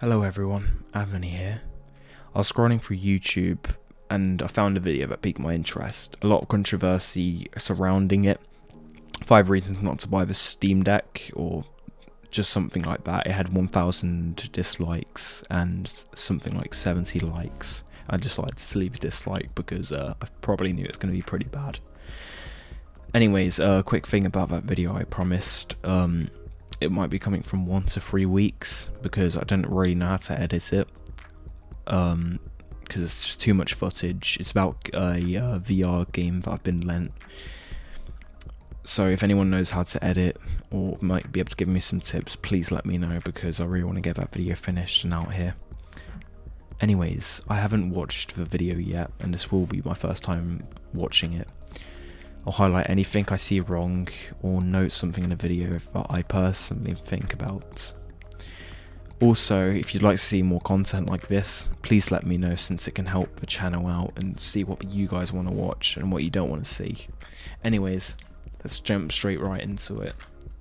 Hello everyone, Avani here. I was scrolling through YouTube and I found a video that piqued my interest. A lot of controversy surrounding it. 5 reasons not to buy the Steam Deck or just something like that. It had 1,000 dislikes and something like 70 likes. I decided to leave a dislike because I probably knew it was going to be pretty bad. Anyways, a quick thing about that video I promised. It might be coming from 1 to 3 weeks because I don't really know how to edit it. Because it's just too much footage. It's about a VR game that I've been lent. So if anyone knows how to edit or might be able to give me some tips, please let me know because I really want to get that video finished and out here. Anyways, I haven't watched the video yet and this will be my first time watching it. I'll highlight anything I see wrong or note something in the video that I personally think about. Also, if you'd like to see more content like this, please let me know since it can help the channel out and see what you guys want to watch and what you don't want to see. Anyways, let's jump straight right into it,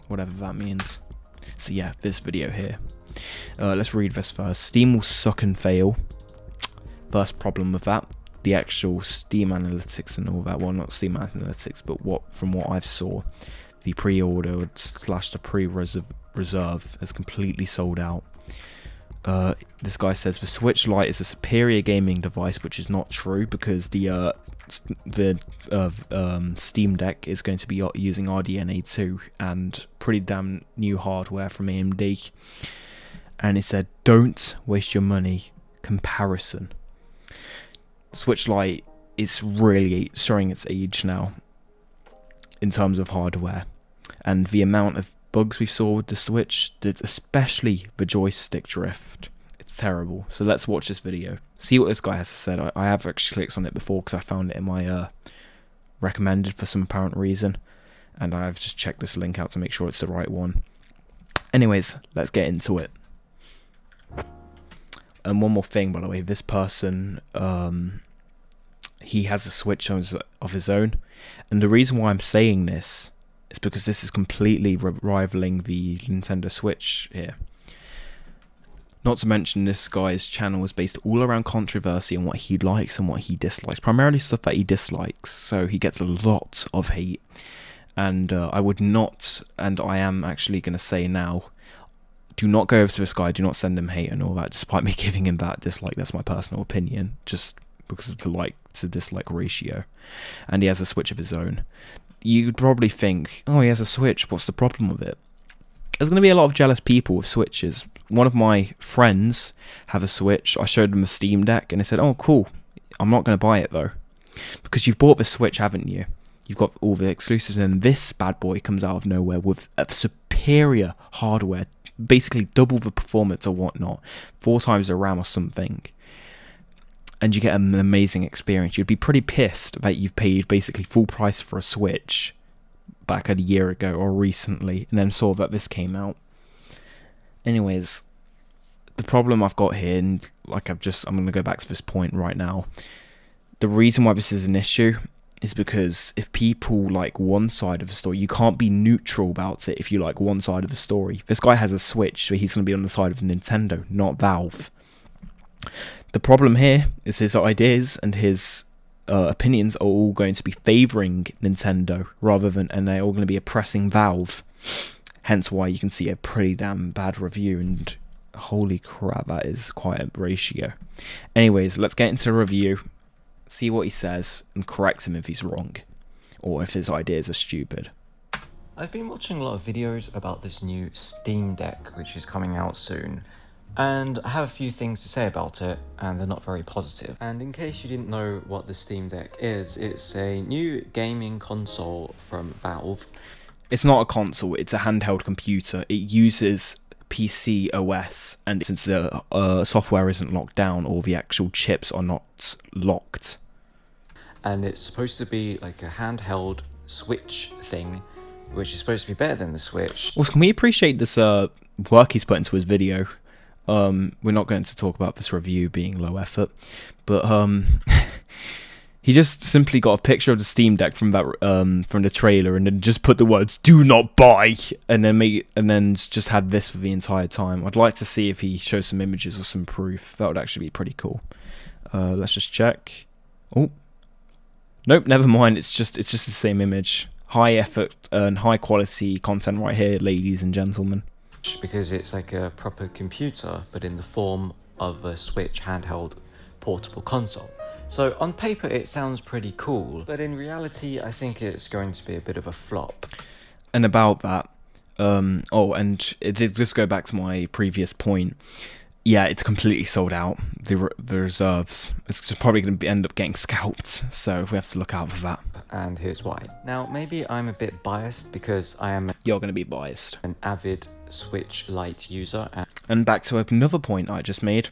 whatever that means. So yeah, this video here. Let's read this first. Steam will suck and fail. First problem with that. The actual Steam analytics and all that, well not Steam analytics, but from what I've saw, the pre-order / the pre-reserve has completely sold out. This guy says the Switch Lite is a superior gaming device, which is not true because the Steam Deck is going to be using RDNA 2 and pretty damn new hardware from AMD. And it said, don't waste your money. Comparison. Switch Lite is really showing its age now in terms of hardware, and the amount of bugs we saw with the Switch, especially the joystick drift, it's terrible. So let's watch this video, see what this guy has to say. I have actually clicked on it before because I found it in my recommended for some apparent reason, and I've just checked this link out to make sure it's the right one. Anyways, let's get into it. And one more thing, by the way, this person, he has a Switch of his own, and the reason why I'm saying this is because this is completely rivaling the Nintendo Switch here. Not to mention, this guy's channel is based all around controversy and what he likes and what he dislikes, primarily stuff that he dislikes, so he gets a lot of hate. And I would not, and I am actually going to say now, do not go over to this guy, do not send him hate and all that, despite me giving him that dislike. That's my personal opinion, just because of the like to dislike ratio. And he has a Switch of his own. You'd probably think, oh, he has a Switch, what's the problem with it? There's going to be a lot of jealous people with Switches. One of my friends have a Switch. I showed him a Steam Deck and he said, oh cool, I'm not going to buy it though. Because you've bought the Switch, haven't you? You've got all the exclusives, and this bad boy comes out of nowhere with a superior hardware, basically double the performance or whatnot, 4 times the RAM or something, and you get an amazing experience. You'd be pretty pissed that you've paid basically full price for a Switch back a year ago or recently, and then saw that this came out. Anyways, the problem I've got here, and like I'm going to go back to this point right now. The reason why this is an issue is because if people like one side of the story, you can't be neutral about it if you like one side of the story. This guy has a Switch, so he's going to be on the side of Nintendo, not Valve. The problem here is his ideas and his opinions are all going to be favouring Nintendo and they're all going to be oppressing Valve. Hence why you can see a pretty damn bad review, and holy crap, that is quite a ratio. Anyways, let's get into the review. See what he says and correct him if he's wrong or if his ideas are stupid. I've been watching a lot of videos about this new Steam Deck which is coming out soon, and I have a few things to say about it, and they're not very positive. And in case you didn't know what the Steam Deck is, it's a new gaming console from Valve. It's not a console, it's a handheld computer. It uses PC OS, and since the software isn't locked down or the actual chips are not locked. And it's supposed to be like a handheld Switch thing, which is supposed to be better than the Switch. Also, can we appreciate this work he's put into his video? We're not going to talk about this review being low effort, but He just simply got a picture of the Steam Deck from the trailer, and then just put the words "Do not buy," and then just had this for the entire time. I'd like to see if he shows some images or some proof. That would actually be pretty cool. Let's just check. Oh, nope, never mind. It's just the same image. High effort and high quality content right here, ladies and gentlemen. Because it's like a proper computer, but in the form of a Switch handheld portable console. So on paper it sounds pretty cool, but in reality I think it's going to be a bit of a flop. And about that, and it did just go back to my previous point. Yeah, it's completely sold out. The reserves. It's probably going to end up getting scalped, so we have to look out for that. And here's why. Now, maybe I'm a bit biased because I am You're going to be biased. an avid Switch Lite user. And back to another point I just made.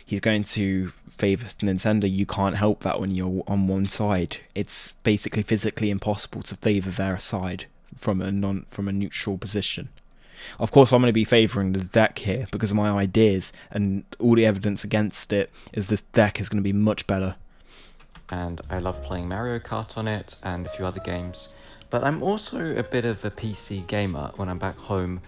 He's going to favour Nintendo. You can't help that when you're on one side. It's basically physically impossible to favour their side from a neutral position. Of course, I'm going to be favouring the deck here because of my ideas, and all the evidence against it is this deck is going to be much better. And I love playing Mario Kart on it and a few other games. But I'm also a bit of a PC gamer. When I'm back home,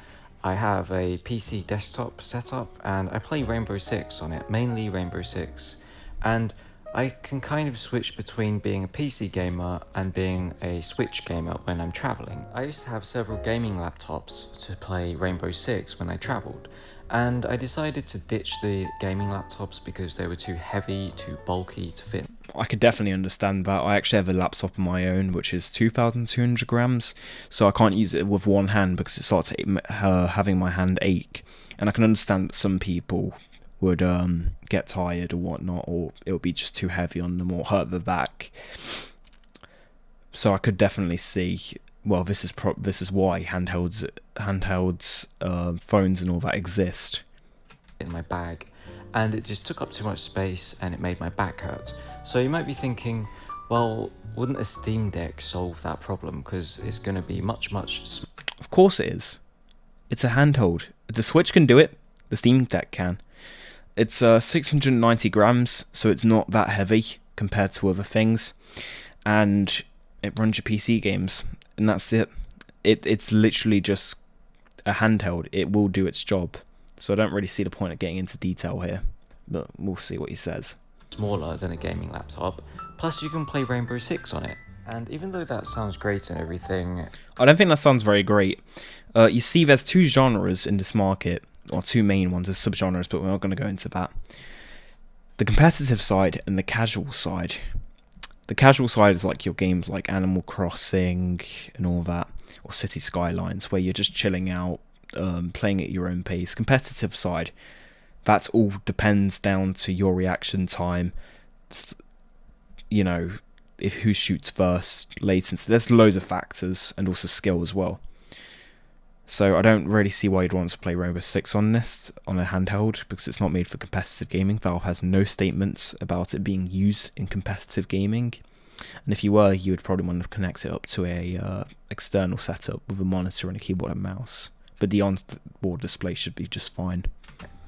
I have a PC desktop setup and I play Rainbow Six on it, mainly Rainbow Six. And I can kind of switch between being a PC gamer and being a Switch gamer when I'm traveling. I used to have several gaming laptops to play Rainbow Six when I traveled, and I decided to ditch the gaming laptops because they were too heavy, too bulky to fit. I could definitely understand that. I actually have a laptop of my own, which is 2,200 grams, so I can't use it with one hand because it starts having my hand ache. And I can understand that some people would get tired or whatnot, or it would be just too heavy on them or hurt the back. So I could definitely see. Well, this is why handhelds, phones and all that exist. In my bag, and it just took up too much space and it made my back hurt. So you might be thinking, well, wouldn't a Steam Deck solve that problem? Because it's going to be much Of course it is. It's a handheld. The Switch can do it. The Steam Deck can. It's 690 grams, so it's not that heavy compared to other things, and it runs your PC games, and that's it. It's literally just a handheld. It will do its job, so I don't really see the point of getting into detail here, but we'll see what he says. smaller than a gaming laptop. Plus, you can play Rainbow Six on it. And even though that sounds great and everything, I don't think that sounds very great. You see, there's two genres in this market, or two main ones as subgenres, but we're not going to go into that. The competitive side and the casual side. The casual side is like your games like Animal Crossing and all that, or City Skylines, where you're just chilling out, playing at your own pace. Competitive side, that all depends down to your reaction time, you know, if who shoots first, latency. There's loads of factors, and also skill as well. So I don't really see why you'd want to play Rainbow Six on a handheld, because it's not made for competitive gaming. Valve has no statements about it being used in competitive gaming. And if you were, you would probably want to connect it up to a external setup with a monitor and a keyboard and mouse. But the on-board display should be just fine.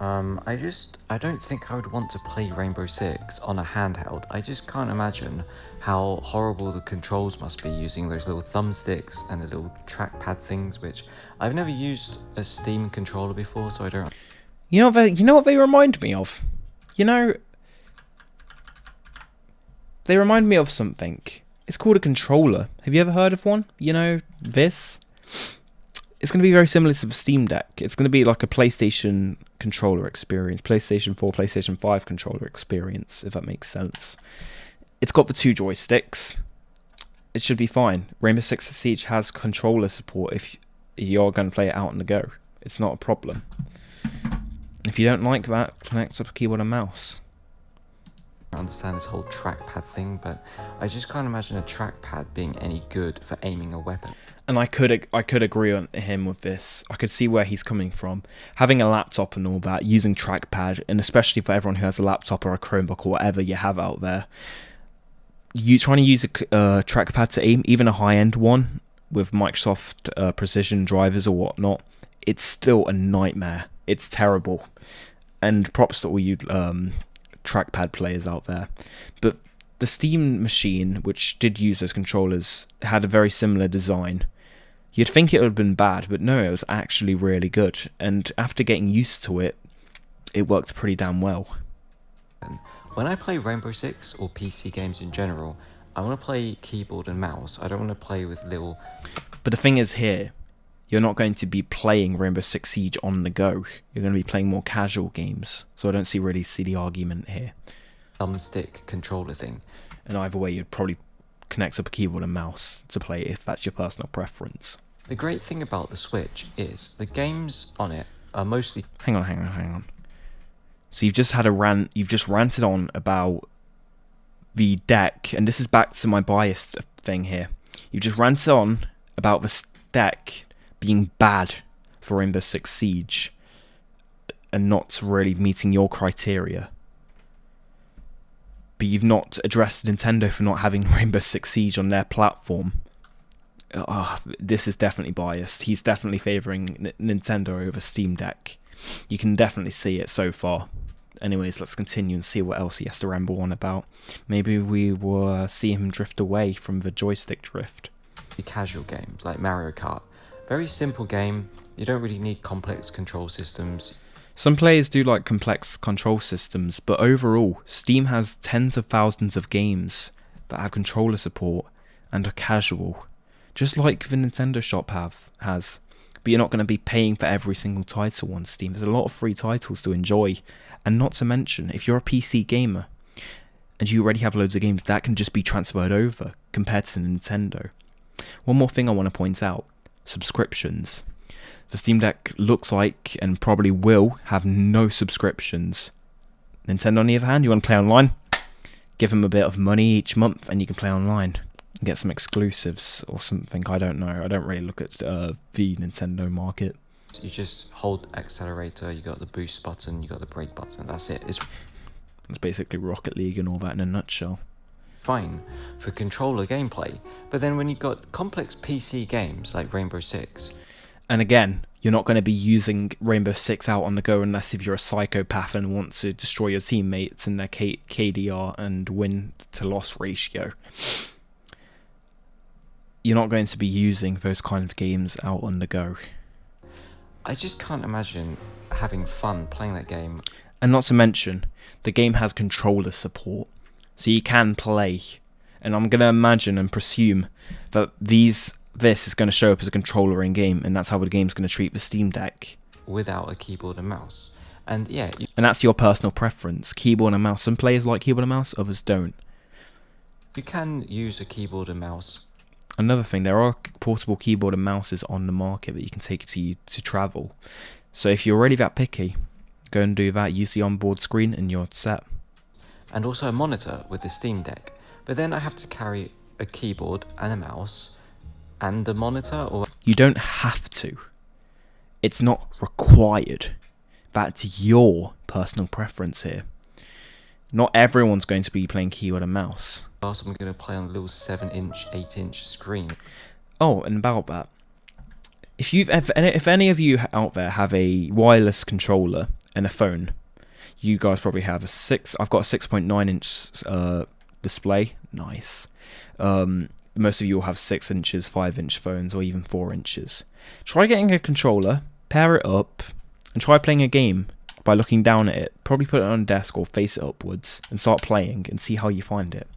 I don't think I would want to play Rainbow Six on a handheld. I just can't imagine how horrible the controls must be using those little thumbsticks and the little trackpad things, which I've never used a Steam controller before, so I don't. You know what they remind me of? They remind me of something. It's called a controller. Have you ever heard of one? This? It's going to be very similar to the Steam Deck. It's going to be like a PlayStation controller experience. PlayStation 4, PlayStation 5 controller experience, if that makes sense. It's got the two joysticks. It should be fine. Rainbow Six Siege has controller support if you're going to play it out on the go. It's not a problem. If you don't like that, connect up a keyboard and mouse. I understand this whole trackpad thing, but I just can't imagine a trackpad being any good for aiming a weapon. And I could agree on him with this. I could see where he's coming from. Having a laptop and all that, using trackpad, and especially for everyone who has a laptop or a Chromebook or whatever you have out there, you trying to use a trackpad to aim, even a high-end one with Microsoft precision drivers or whatnot, it's still a nightmare. It's terrible. And props to all you trackpad players out there. But the Steam machine, which did use those controllers, had a very similar design. You'd think it would have been bad, but no, it was actually really good. And after getting used to it, it worked pretty damn well. When I play Rainbow Six or PC games in general, I want to play keyboard and mouse. I don't want to play with little... But the thing is here, you're not going to be playing Rainbow Six Siege on the go. You're going to be playing more casual games. So I don't really see the argument here. thumbstick controller thing. And either way, you'd probably connect up a keyboard and mouse to play if that's your personal preference. The great thing about the Switch is the games on it are mostly... Hang on. So you've just had a rant, you've just ranted on about the deck, and this is back to my biased thing here. You've just ranted on about the deck being bad for Rainbow Six Siege and not really meeting your criteria. But you've not addressed Nintendo for not having Rainbow Six Siege on their platform. This is definitely biased. He's definitely favouring Nintendo over Steam Deck. You can definitely see it so far. Anyways, let's continue and see what else he has to ramble on about. Maybe we will see him drift away from the joystick drift. The casual games like Mario Kart. Very simple game. You don't really need complex control systems. Some players do like complex control systems, but overall, Steam has tens of thousands of games that have controller support and are casual, just like the Nintendo shop has. But you're not going to be paying for every single title on Steam. There's a lot of free titles to enjoy, and not to mention, if you're a PC gamer and you already have loads of games, that can just be transferred over compared to Nintendo. One more thing I want to point out, subscriptions. The Steam Deck looks like, and probably will, have no subscriptions. Nintendo, on the other hand, you want to play online? Give them a bit of money each month and you can play online. Get some exclusives or something, I don't know. I don't really look at the Nintendo market. You just hold accelerator, you got the boost button, you got the brake button, that's it. It's basically Rocket League and all that in a nutshell. Fine for controller gameplay, but then when you've got complex PC games like Rainbow Six... And again, you're not going to be using Rainbow Six out on the go unless if you're a psychopath and want to destroy your teammates in their KDR and win-to-loss ratio. You're not going to be using those kind of games out on the go. I just can't imagine having fun playing that game. And not to mention, the game has controller support, so you can play. And I'm going to imagine and presume that this is going to show up as a controller in game, and that's how the game's going to treat the Steam Deck. Without a keyboard and mouse. And yeah... And that's your personal preference, keyboard and mouse. Some players like keyboard and mouse, others don't. You can use a keyboard and mouse. Another thing, there are portable keyboard and mouses on the market that you can take to travel. So if you're already that picky, go and do that. Use the onboard screen and you're set. And also a monitor with the Steam Deck. But then I have to carry a keyboard and a mouse and a monitor, or... You don't have to. It's not required. That's your personal preference here. Not everyone's going to be playing keyboard and mouse. Also, I'm going to play on a little 7-inch, 8-inch screen. Oh, and about that, if any of you out there have a wireless controller and a phone, you guys probably have I've got a 6.9-inch display. Nice. Most of you will have 6 inches, 5-inch phones, or even 4 inches. Try getting a controller, pair it up, and try playing a game by looking down at it. Probably put it on a desk or face it upwards and start playing and see how you find it.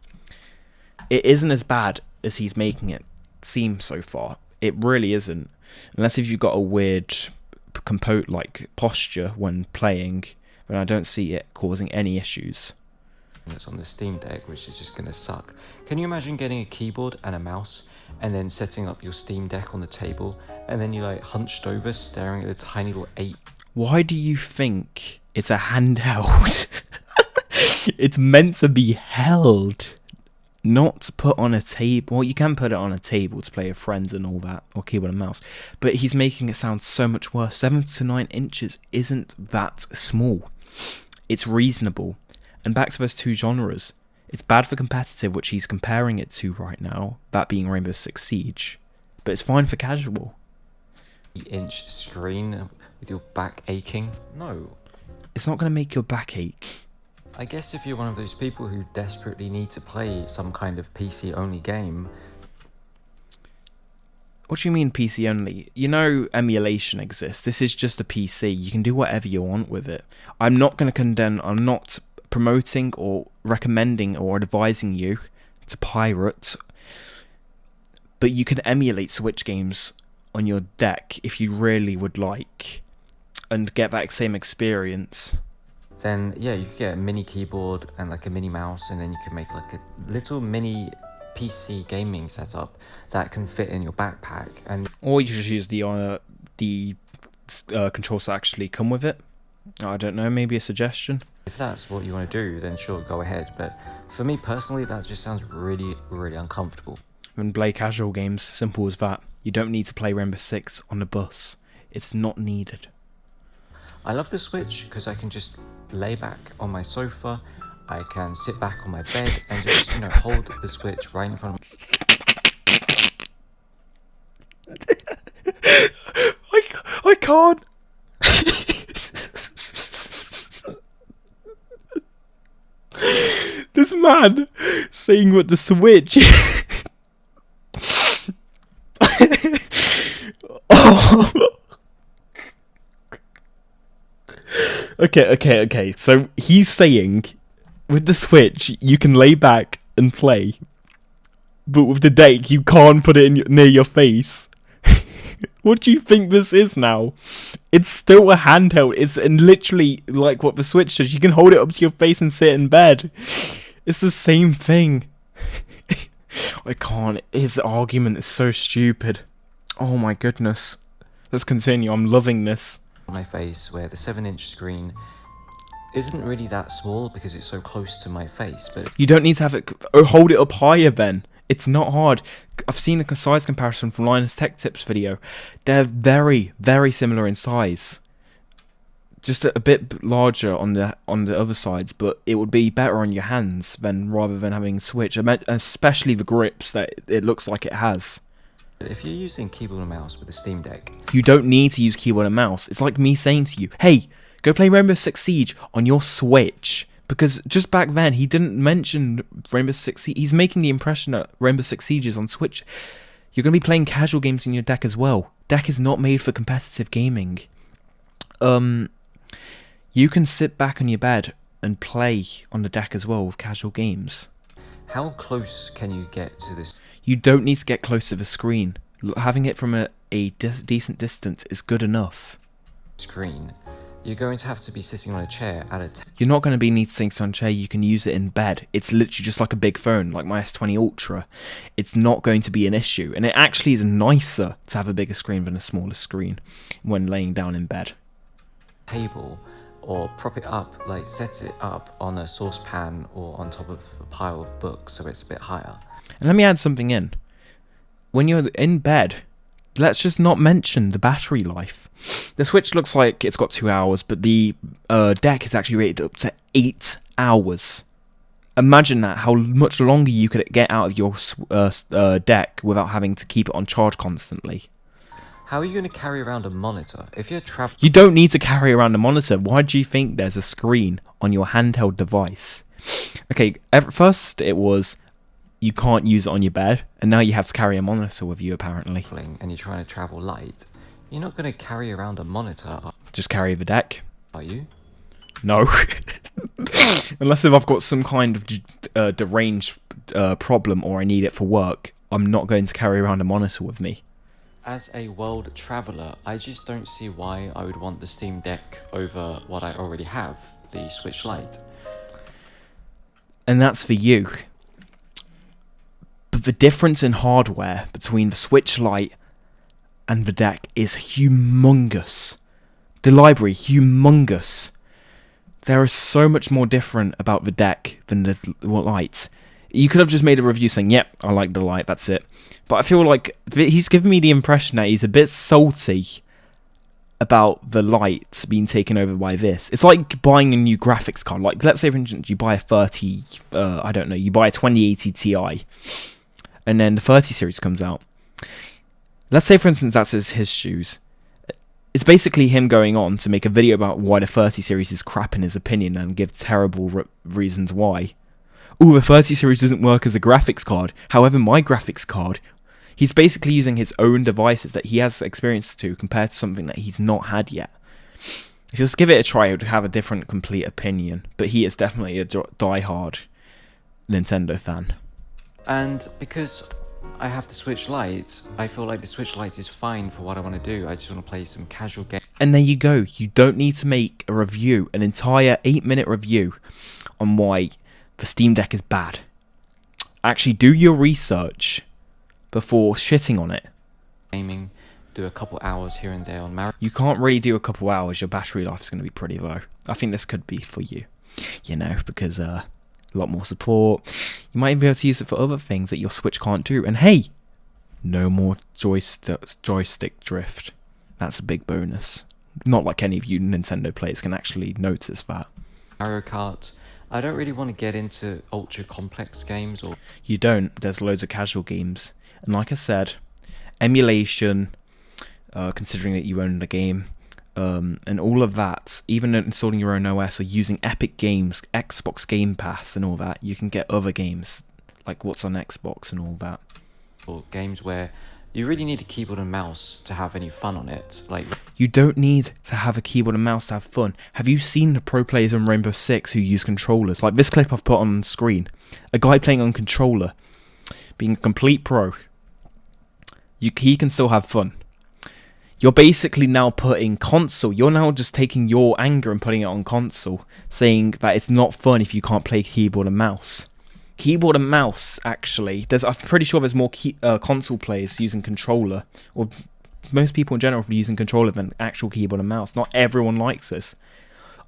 It isn't as bad as he's making it seem so far. It really isn't. Unless if you've got a weird posture when playing, then I don't see it causing any issues. It's on the Steam Deck, which is just going to suck. Can you imagine getting a keyboard and a mouse and then setting up your Steam Deck on the table and then you're like hunched over staring at a tiny little 8? Why do you think it's a handheld? It's meant to be held, not put on a table. Well, you can put it on a table to play with friends and all that, or keyboard and mouse, but he's making it sound so much worse. 7 to 9 inches isn't that small. It's reasonable. And back to those two genres, it's bad for competitive, which he's comparing it to right now, that being Rainbow Six Siege, but it's fine for casual. 8-inch screen with your back aching? No. It's not going to make your back ache. I guess if you're one of those people who desperately need to play some kind of PC-only game... What do you mean PC only? You know emulation exists. This is just a PC. You can do whatever you want with it. I'm not going to condemn, I'm not promoting or recommending or advising you to pirate, but you can emulate Switch games on your deck if you really would like and get that same experience. Then yeah, you could get a mini keyboard and like a mini mouse, and then you could make like a little mini PC gaming setup that can fit in your backpack. And or you should use the controls that actually come with it. I don't know, maybe a suggestion. If that's what you want to do, then sure, go ahead. But for me personally, that just sounds really, really uncomfortable. And play casual games, simple as that. You don't need to play Rainbow Six on the bus. It's not needed. I love the Switch because I can just lay back on my sofa, I can sit back on my bed and just, hold the Switch right in front of me. I can't. This man saying with the Switch. Oh. Okay. So he's saying with the Switch you can lay back and play, but with the deck you can't put it near your face. What do you think this is now? It's still a handheld. It's literally like what the Switch does. You can hold it up to your face and sit in bed. It's the same thing. I can't. His argument is so stupid. Oh my goodness. Let's continue. I'm loving this. My face, where the 7-inch screen isn't really that small because it's so close to my face, but you don't need to have it. Hold it up higher then. It's not hard. I've seen a size comparison from Linus Tech Tips video. They're very, very similar in size. Just a bit larger on the other sides, but it would be better on your hands rather than having a Switch. Especially the grips that it looks like it has. if you're using keyboard and mouse with the Steam Deck, you don't need to use keyboard and mouse. It's like me saying to you, hey, go play Rainbow Six Siege on your Switch. Because just back then, he didn't mention Rainbow Six Siege. He's making the impression that Rainbow Six Siege is on Switch. You're going to be playing casual games in your deck as well. Deck is not made for competitive gaming. You can sit back on your bed and play on the deck as well with casual games. how close can you get to this You don't need to get close to the screen. Having it from a decent distance is good enough. screen? You're going to have to be sitting on a chair at a You're not going to be needing to sit on a chair. You can use it in bed. It's literally just like a big phone, like my S20 Ultra. It's not going to be an issue. And it actually is nicer to have a bigger screen than a smaller screen when laying down in bed. table, or prop it up, like set it up on a saucepan or on top of a pile of books so it's a bit higher. And let me add something in. When you're in bed, let's just not mention the battery life. The Switch looks like it's got 2 hours, but the deck is actually rated up to 8 hours. Imagine that, how much longer you could get out of your deck without having to keep it on charge constantly. How are you going to carry around a monitor if you're trapped? You don't need to carry around a monitor. Why do you think there's a screen on your handheld device? Okay, first it was you can't use it on your bed, and now you have to carry a monitor with you apparently. And you're trying to travel light, you're not going to carry around a monitor, Just carry the deck. are you? No. Unless if I've got some kind of deranged problem or I need it for work, I'm not going to carry around a monitor with me. As a world traveller, I just don't see why I would want the Steam Deck over what I already have, the Switch Lite. And that's for you. But the difference in hardware between the Switch Lite and the deck is humongous. The library, humongous. There is so much more different about the deck than the Lite. You could have just made a review saying, yep, I like the Lite, that's it. But I feel like he's giving me the impression that he's a bit salty about the Lite being taken over by this. It's like buying a new graphics card. Like, let's say, for instance, you buy a 30, you buy a 2080 Ti, and then the 30 series comes out. Let's say, for instance, that's his shoes. It's basically him going on to make a video about why the 30 series is crap in his opinion and give terrible reasons why. Ooh, the 30 series doesn't work as a graphics card. However, my graphics card, he's basically using his own devices that he has experience to compared to something that he's not had yet. If he was to give it a try, he would have a different complete opinion. But he is definitely a die-hard Nintendo fan. And because I have the Switch Lite, I feel like the Switch Lite is fine for what I want to do. I just want to play some casual games. And there you go. You don't need to make a review, an entire 8-minute review on why the Steam Deck is bad. Actually, do your research before shitting on it. Gaming, do a couple hours here and there on Mario. You can't really do a couple hours. Your battery life is going to be pretty low. I think this could be for you, because a lot more support. You might even be able to use it for other things that your Switch can't do. And hey, no more joystick drift. That's a big bonus. Not like any of you Nintendo players can actually notice that. Mario Kart. I don't really want to get into ultra complex games or... You don't. There's loads of casual games. And like I said, emulation, considering that you own the game, and all of that, even installing your own OS or using Epic Games, Xbox Game Pass and all that, you can get other games, like what's on Xbox and all that. Or games where you really need a keyboard and mouse to have any fun on it. Like, you don't need to have a keyboard and mouse to have fun. Have you seen the pro players on Rainbow Six who use controllers? Like this clip I've put on screen. A guy playing on controller, being a complete pro. He can still have fun. You're basically now putting console. You're now just taking your anger and putting it on console, saying that it's not fun if you can't play keyboard and mouse. Keyboard and mouse, actually. I'm pretty sure there's more console players using controller, or most people in general are using controller than actual keyboard and mouse. Not everyone likes this.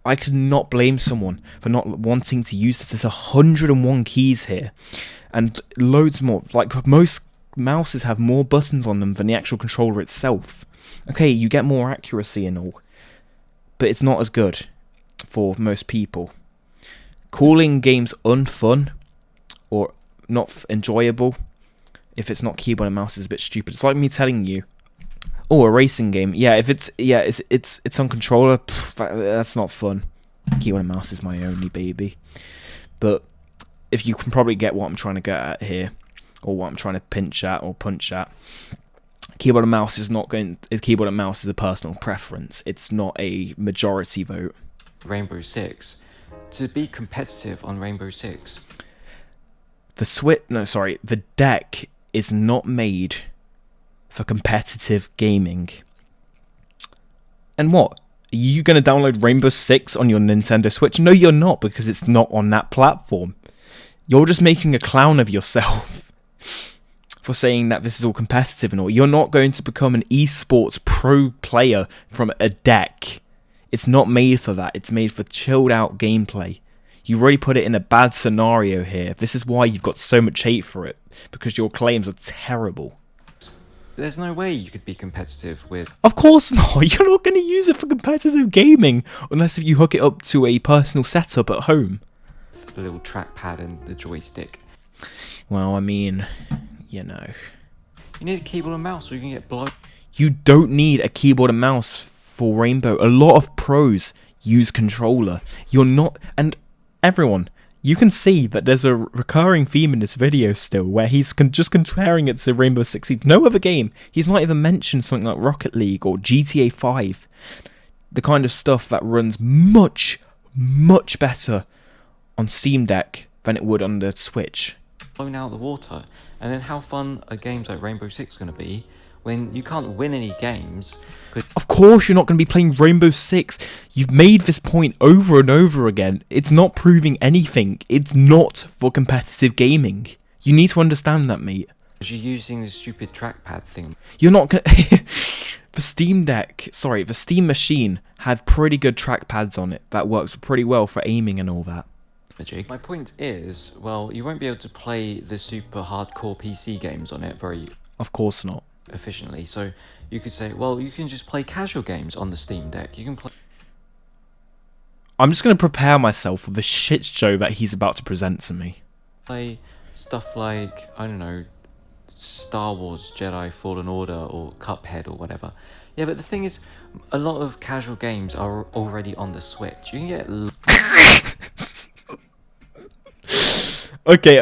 I could not blame someone for not wanting to use this. There's 101 keys here, and loads more. Like most mouses have more buttons on them than the actual controller itself. Okay, you get more accuracy and all, but it's not as good for most people. Calling games unfun or not enjoyable if it's not keyboard and mouse is a bit stupid. It's like me telling you, oh, a racing game. Yeah, if it's on controller, that's not fun. Keyboard and mouse is my only baby. But if you can probably get what I'm trying to get at here, or what I'm trying to pinch at or punch at, keyboard and mouse is not going. Keyboard and mouse is a personal preference. It's not a majority vote. Rainbow Six, to be competitive on Rainbow Six. The deck is not made for competitive gaming. And what? Are you going to download Rainbow Six on your Nintendo Switch? No, you're not, because it's not on that platform. You're just making a clown of yourself for saying that this is all competitive and all. You're not going to become an esports pro player from a deck. It's not made for that. It's made for chilled out gameplay. You really put it in a bad scenario here. This is why you've got so much hate for it, because your claims are terrible. There's no way you could be competitive with... Of course not. You're not going to use it for competitive gaming unless if you hook it up to a personal setup at home. The little trackpad and the joystick. Well, I mean, you know. You need a keyboard and mouse or you can get blown. You don't need a keyboard and mouse for Rainbow. A lot of pros use controller. You're not... And everyone, you can see that there's a recurring theme in this video still where he's just comparing it to Rainbow Six Siege. No other game. He's not even mentioned something like Rocket League or GTA 5. The kind of stuff that runs much, much better on Steam Deck than it would on the Switch. Blown out of the water. And then how fun are games like Rainbow Six going to be when you can't win any games? Of course you're not going to be playing Rainbow Six. You've made this point over and over again. It's not proving anything. It's not for competitive gaming. You need to understand that, mate. Because you're using this stupid trackpad thing. You're not going the Steam machine had pretty good trackpads on it that works pretty well for aiming and all that. My point is, well, you won't be able to play the super hardcore PC games on it very... Of course not. Efficiently. So you could say, well, you can just play casual games on the Steam Deck. You can play... I'm just going to prepare myself for the shit show that he's about to present to me. Play stuff like, I don't know, Star Wars Jedi Fallen Order or Cuphead or whatever. Yeah, but the thing is, a lot of casual games are already on the Switch. You can get Okay.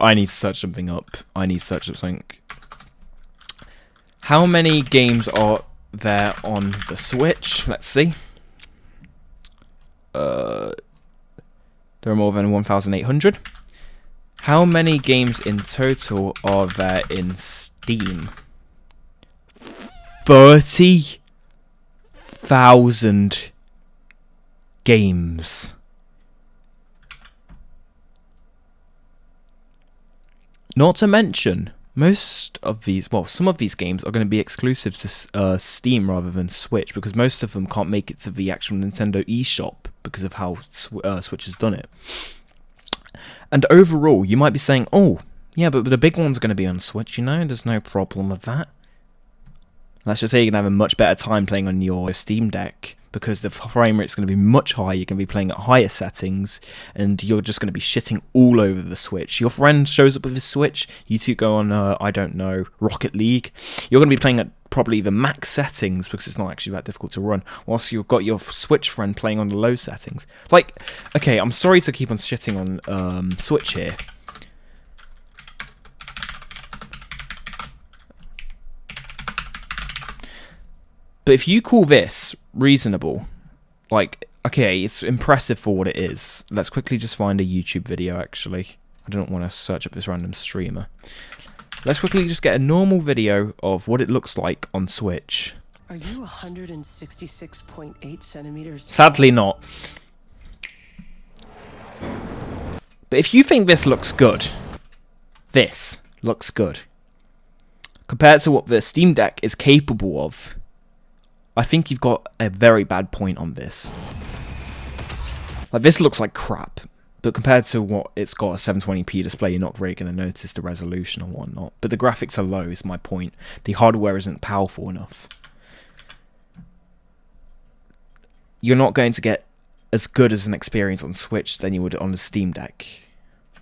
I need to search something up. How many games are there on the Switch? Let's see. There are more than 1,800. How many games in total are there in Steam? 30,000 games. Not to mention, most of these, well, some of these games are going to be exclusive to Steam rather than Switch, because most of them can't make it to the actual Nintendo eShop because of how Switch has done it. And overall, you might be saying, oh, yeah, but the big ones are going to be on Switch, you know, there's no problem with that. Let's just say you're going to have a much better time playing on your Steam Deck, because the frame rate's going to be much higher, you're going to be playing at higher settings, and you're just going to be shitting all over the Switch. Your friend shows up with his Switch, you two go on, I don't know, Rocket League. You're going to be playing at probably the max settings, because it's not actually that difficult to run, whilst you've got your Switch friend playing on the low settings. Like, okay, I'm sorry to keep on shitting on Switch here. But if you call this reasonable, like, okay, it's impressive for what it is. Let's quickly just find a YouTube video, actually. I don't want to search up this random streamer. Let's quickly just get a normal video of what it looks like on Switch. Are you 166.8 centimeters? Sadly not. But if you think this looks good, compared to what the Steam Deck is capable of, I think you've got a very bad point on this. Like, this looks like crap, but compared to what it's got a 720p display, you're not really going to notice the resolution or whatnot. But the graphics are low, is my point. The hardware isn't powerful enough. You're not going to get as good as an experience on Switch than you would on the Steam Deck.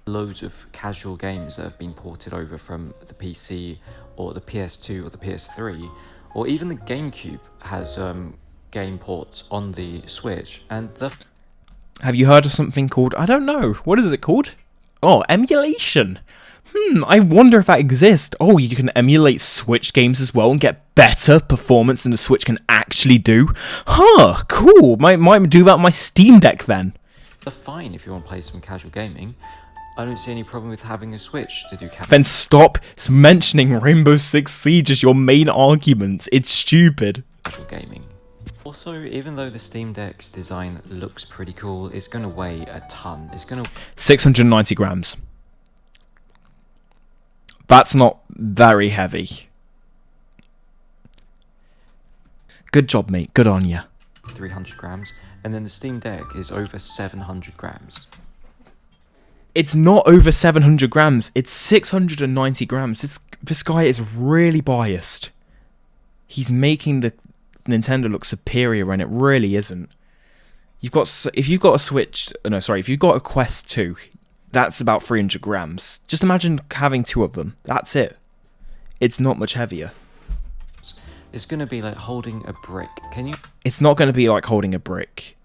loads of casual games that have been ported over from the PC or the PS2 or the PS3, or even the GameCube has game ports on the Switch, and the... Have you heard of something called, I don't know, what is it called? Oh, emulation. I wonder if that exists. Oh, you can emulate Switch games as well and get better performance than the Switch can actually do. Huh, cool. Might do that on my Steam Deck then. They're fine if you want to play some casual gaming. I don't see any problem with having a Switch to do casual. Then stop mentioning Rainbow Six Siege as your main argument. It's stupid. Casual gaming. Also, even though the Steam Deck's design looks pretty cool, it's going to weigh a ton. It's going to... 690 grams. That's not very heavy. Good job, mate. Good on ya. 300 grams. And then the Steam Deck is over 700 grams. It's not over 700 grams. It's 690 grams. This guy is really biased. He's making the Nintendo look superior when it really isn't. If you've got a Switch, no, sorry, if you've got a Quest 2, that's about 300 grams. Just imagine having two of them. That's it. It's not much heavier. It's going to be like holding a brick. Can you... It's not going to be like holding a brick.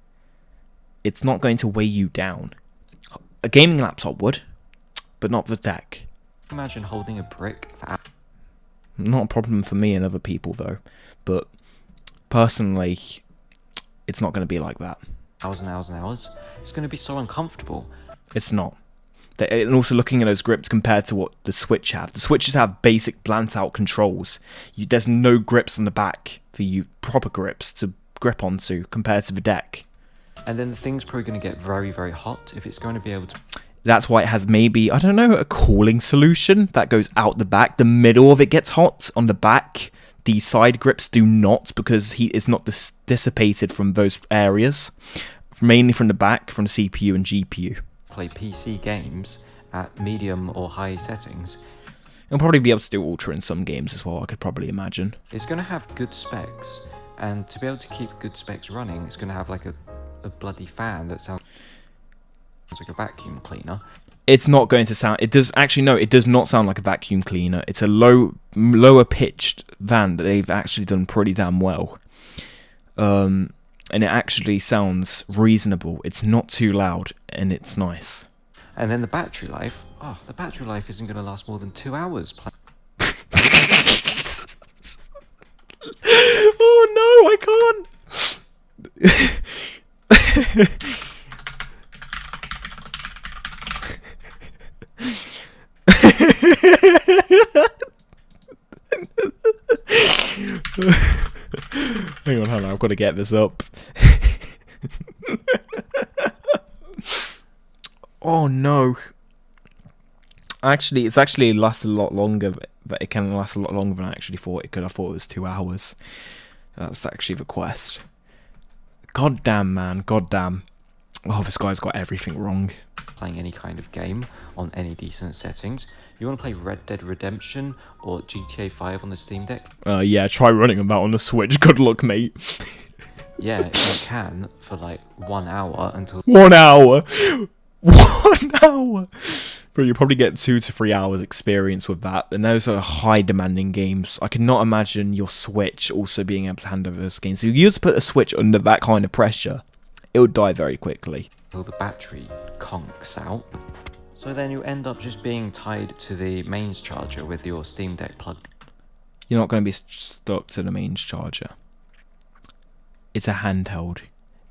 It's not going to weigh you down. A gaming laptop would, but not the deck. Imagine holding a brick for... Not a problem for me and other people, though. But personally, it's not going to be like that. Hours and hours and hours. It's going to be so uncomfortable. It's not. And also looking at those grips compared to what the Switch have. The Switches have basic blunt-out controls. There's no grips on the back for you, proper grips to grip onto compared to the deck. And then the thing's probably going to get very, very hot if it's going to be able to... That's why it has maybe, I don't know, a cooling solution that goes out the back. The middle of it gets hot on the back. The side grips do not, because heat is not dissipated from those areas. Mainly from the back, from the CPU and GPU. Play PC games at medium or high settings. You'll probably be able to do Ultra in some games as well, I could probably imagine. It's going to have good specs, and to be able to keep good specs running, it's going to have like a bloody fan that sounds... like a vacuum cleaner. It's not going to sound. It does actually no. It does not sound like a vacuum cleaner. It's a lower pitched van that they've actually done pretty damn well. And it actually sounds reasonable. It's not too loud and it's nice. And then the battery life. Oh, the battery life isn't going to last more than 2 hours. Oh no, I can't. Hang on, I've got to get this up. Oh no. Actually, it's actually lasted a lot longer, but it can last a lot longer than I actually thought it could. I thought it was 2 hours. That's actually the quest. God damn, man. God damn. Oh, this guy's got everything wrong. Playing any kind of game on any decent settings. You want to play Red Dead Redemption or GTA 5 on the Steam Deck? Yeah, try running them out on the Switch. Good luck, mate. Yeah, you can for like 1 hour until... 1 hour! 1 hour! Bro, you'll probably get 2 to 3 hours experience with that, and those are high demanding games. I cannot imagine your Switch also being able to handle those games. So if you used to put a Switch under that kind of pressure, it would die very quickly. Until the battery conks out. So then you end up just being tied to the mains charger with your Steam Deck plugged. You're not going to be stuck to the mains charger. It's a handheld.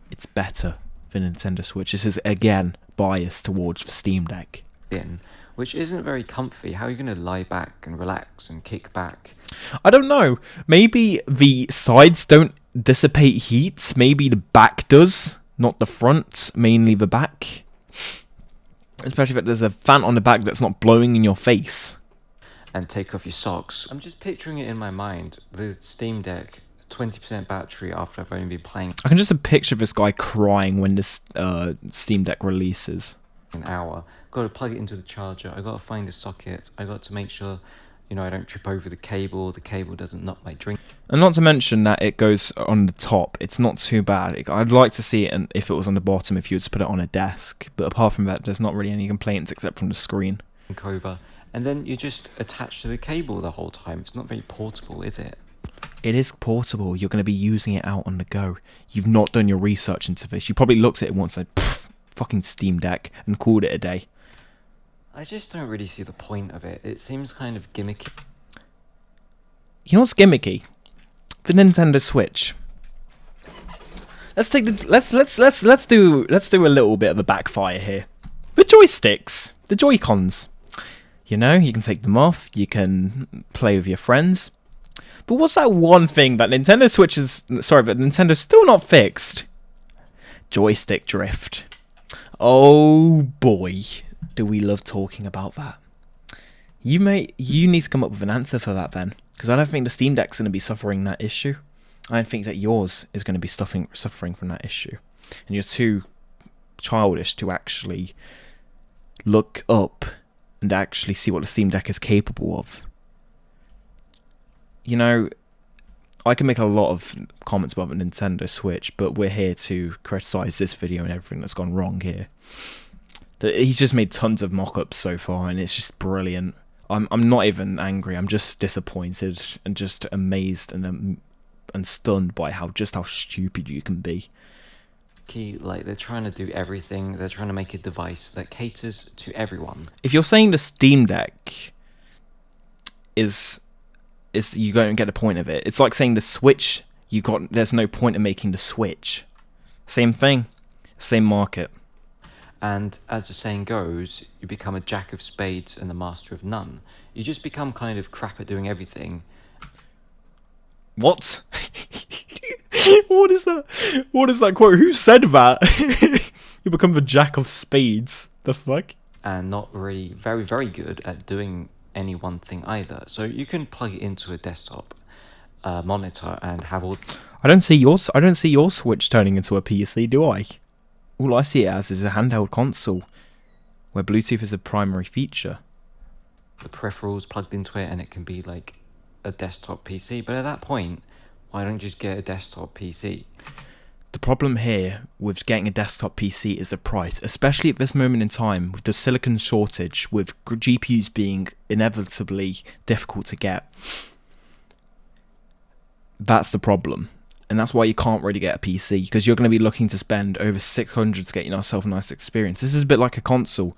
It's better than Nintendo Switch. This is, again, biased towards the Steam Deck. In, which isn't very comfy. How are you going to lie back and relax and kick back? I don't know. Maybe the sides don't dissipate heat. Maybe the back does, not the front. Mainly the back. Especially if there's a fan on the back that's not blowing in your face. And take off your socks. I'm just picturing it in my mind. The Steam Deck, 20% battery after I've only been playing I can just picture this guy crying when this Steam Deck releases. an hour. Got to plug it into the charger. I got to find a socket. I got to make sure, you know, I don't trip over the cable. The cable doesn't knock my drink. And not to mention that it goes on the top. It's not too bad. I'd like to see it if it was on the bottom, if you were to put it on a desk. But apart from that, there's not really any complaints except from the screen. Over. And then you're just attached to the cable the whole time. It's not very portable, is it? It is portable. You're going to be using it out on the go. You've not done your research into this. You probably looked at it once and said, fucking Steam Deck, and called it a day. I just don't really see the point of it. It seems kind of gimmicky. You know what's gimmicky? The Nintendo Switch. Let's take the let's do a little bit of a backfire here. The joysticks, the Joy-Cons. You know, you can take them off. You can play with your friends. But what's that one thing that Nintendo's still not fixed? Joystick drift. Oh boy, do we love talking about that. You need to come up with an answer for that then, because I don't think the Steam Deck's going to be suffering that issue. I don't think that yours is going to be suffering from that issue, and you're too childish to actually look up and actually see what the Steam Deck is capable of. You know, I can make a lot of comments about the Nintendo Switch, but we're here to criticize this video and everything that's gone wrong here. He's just made tons of mock-ups so far, and it's just brilliant. I'm not even angry. I'm just disappointed and just amazed and stunned by how stupid you can be. Like, they're trying to do everything. They're trying to make a device that caters to everyone. If you're saying the Steam Deck is you don't get the point of it. It's like saying the Switch, there's no point in making the Switch. Same thing, same market. And as the saying goes, you become a jack of spades and a master of none. You just become kind of crap at doing everything. What? What is that? What is that quote? Who said that? You become the jack of spades. The fuck? And not really very, very good at doing any one thing either. So you can plug it into a desktop monitor and have all... I don't see your Switch turning into a PC, do I? All I see it as is a handheld console where Bluetooth is a primary feature. The peripherals plugged into it, and it can be like a desktop PC. But at that point, why don't you just get a desktop PC? The problem here with getting a desktop PC is the price, especially at this moment in time with the silicon shortage, with GPUs being inevitably difficult to get. That's the problem. And that's why you can't really get a PC, because you're going to be looking to spend over 600 to get yourself a nice experience. This is a bit like a console.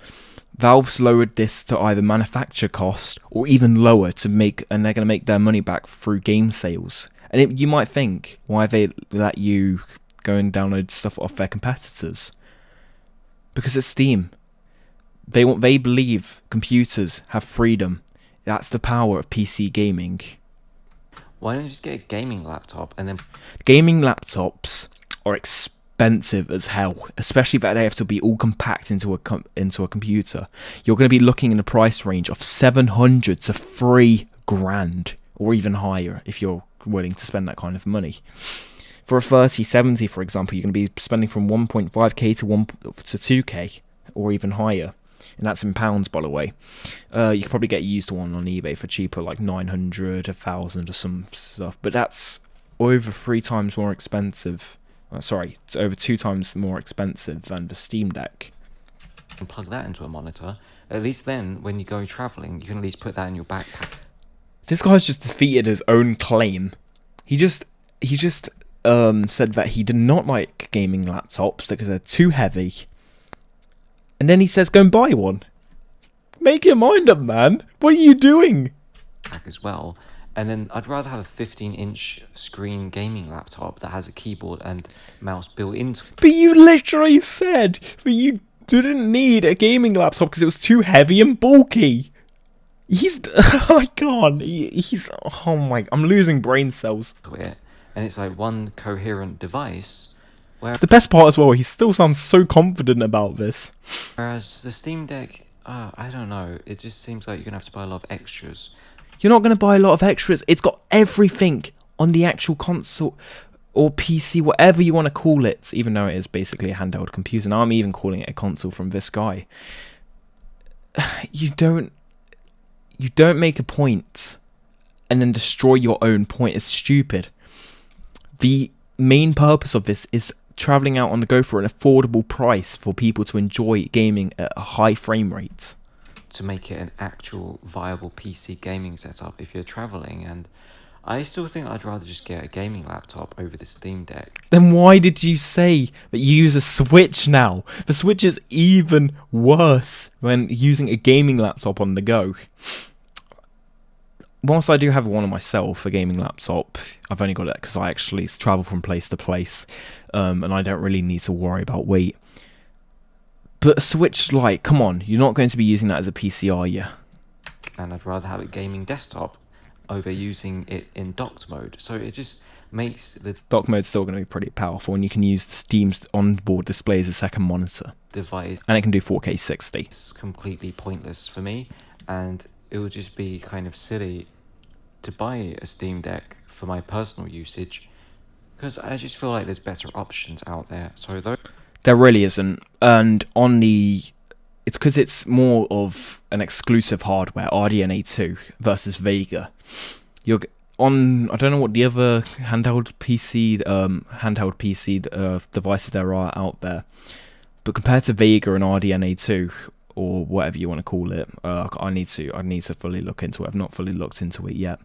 Valve's lowered this to either manufacture cost or even lower to make, and they're going to make their money back through game sales. And you might think, why they let you go and download stuff off their competitors? Because it's Steam. They believe computers have freedom. That's the power of PC gaming. Why don't you just get a gaming laptop and then... Gaming laptops are expensive as hell, especially that they have to be all compact into a computer. You're going to be looking in a price range of 700 to 3 grand, or even higher if you're willing to spend that kind of money. For a 3070, for example, you're going to be spending from 1.5k to 2k, or even higher. And that's in pounds, by the way. You could probably get a used one on eBay for cheaper, like 900, 1,000 or some stuff. But that's over 3 times more expensive. It's over 2 times more expensive than the Steam Deck. And plug that into a monitor. At least then, when you go travelling, you can at least put that in your backpack. This guy's just defeated his own claim. He just said that he did not like gaming laptops because they're too heavy. And then he says, go and buy one. Make your mind up, man. What are you doing? As well. And then I'd rather have a 15-inch screen gaming laptop that has a keyboard and mouse built into it. But you literally said that you didn't need a gaming laptop because it was too heavy and bulky. I can't. Oh my, I'm losing brain cells. And it's like one coherent device. The best part as well, he still sounds so confident about this. Whereas the Steam Deck, I don't know, it just seems like you're going to have to buy a lot of extras. You're not going to buy a lot of extras. It's got everything on the actual console or PC, whatever you want to call it, even though it is basically a handheld computer. Now I'm even calling it a console from this guy. You don't make a point and then destroy your own point. It's stupid. The main purpose of this is traveling out on the go for an affordable price for people to enjoy gaming at a high frame rate. To make it an actual viable PC gaming setup if you're traveling, and I still think I'd rather just get a gaming laptop over the Steam Deck. Then why did you say that you use a Switch now? The Switch is even worse when using a gaming laptop on the go. Whilst I do have one of myself, a gaming laptop, I've only got it because I actually travel from place to place, and I don't really need to worry about weight. But a Switch Lite, come on, you're not going to be using that as a PC, are you? And I'd rather have a gaming desktop over using it in docked mode. So it just makes the dock mode's still going to be pretty powerful, and you can use the Steam's onboard display as a second monitor. Device. And it can do 4K 60. It's completely pointless for me, and it would just be kind of silly to buy a Steam Deck for my personal usage, because I just feel like there's better options out there. So there really isn't, and it's because it's more of an exclusive hardware, RDNA 2 versus Vega. I don't know what the other handheld PC devices there are out there, but compared to Vega and RDNA 2, or whatever you want to call it, I need to fully look into it. I've not fully looked into it yet,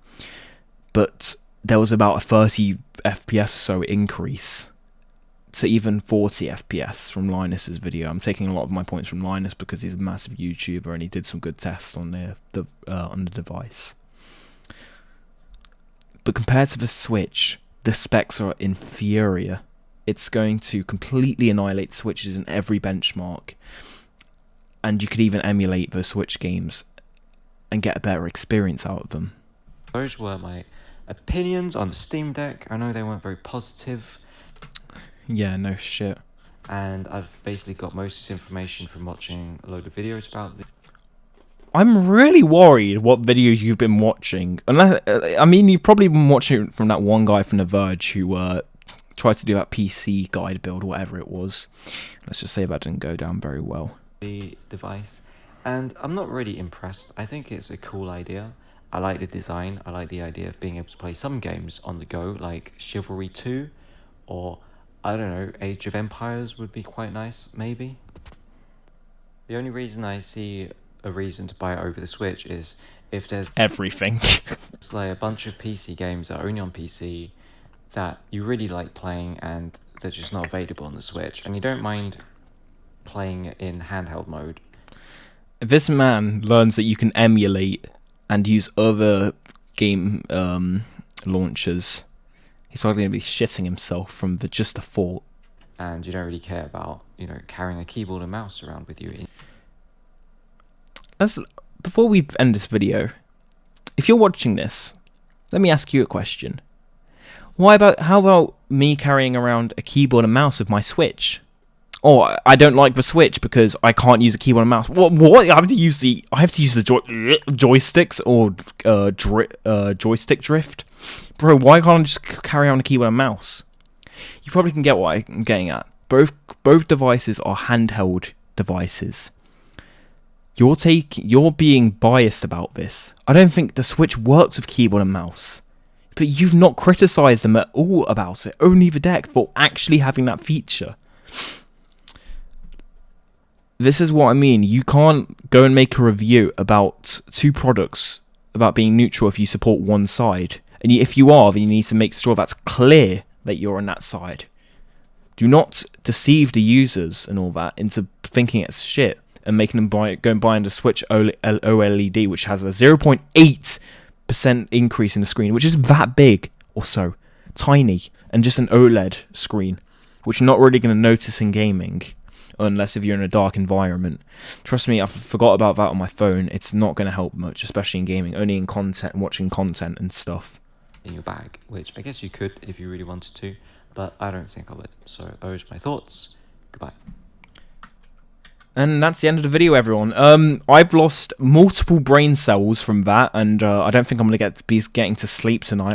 but there was about a 30 FPS or so increase to even 40 FPS from Linus's video. I'm taking a lot of my points from Linus because he's a massive YouTuber and he did some good tests on the device. But compared to the Switch, the specs are inferior. It's going to completely annihilate Switches in every benchmark, and you could even emulate the Switch games and get a better experience out of them. Those were my opinions on the Steam Deck. I know they weren't very positive. Yeah, no shit. And I've basically got most of this information from watching a load of videos about this. I'm really worried what videos you've been watching. You've probably been watching from that one guy from The Verge who tried to do that PC guide build, whatever it was. Let's just say that didn't go down very well. The device, and I'm not really impressed. I think it's a cool idea. I like the design. I like the idea of being able to play some games on the go, like Chivalry 2 or I don't know, Age of Empires would be quite nice, maybe. The only reason I see a reason to buy it over the Switch is if there's Everything. like a bunch of PC games that are only on PC that you really like playing and they're just not available on the Switch, and you don't mind playing it in handheld mode. If this man learns that you can emulate and use other game launchers, he's probably going to be shitting himself from just the thought. And you don't really care about, carrying a keyboard and mouse around with you. Before we end this video, if you're watching this, let me ask you a question. How about me carrying around a keyboard and mouse with my Switch? Oh, I don't like the Switch because I can't use a keyboard and mouse. What? I have to use the joysticks or joystick drift, bro. Why can't I just carry on a keyboard and mouse? You probably can get what I'm getting at. Both devices are handheld devices. You're being biased about this. I don't think the Switch works with keyboard and mouse. But you've not criticised them at all about it, only the deck, for actually having that feature. This is what I mean. You can't go and make a review about two products about being neutral if you support one side. And if you are, then you need to make sure that's clear that you're on that side. Do not deceive the users and all that into thinking it's shit and making them go and buy into Switch OLED, which has a 0.8% increase in the screen, which is that big or so. Tiny. And just an OLED screen, which you're not really going to notice in gaming. Unless if you're in a dark environment. Trust me, I forgot about that on my phone. It's not going to help much, especially in gaming. Only in content, watching content and stuff. In your bag, which I guess you could if you really wanted to, but I don't think I would. So those are my thoughts. Goodbye. And that's the end of the video, everyone. I've lost multiple brain cells from that, and I don't think I'm going to be getting to sleep tonight.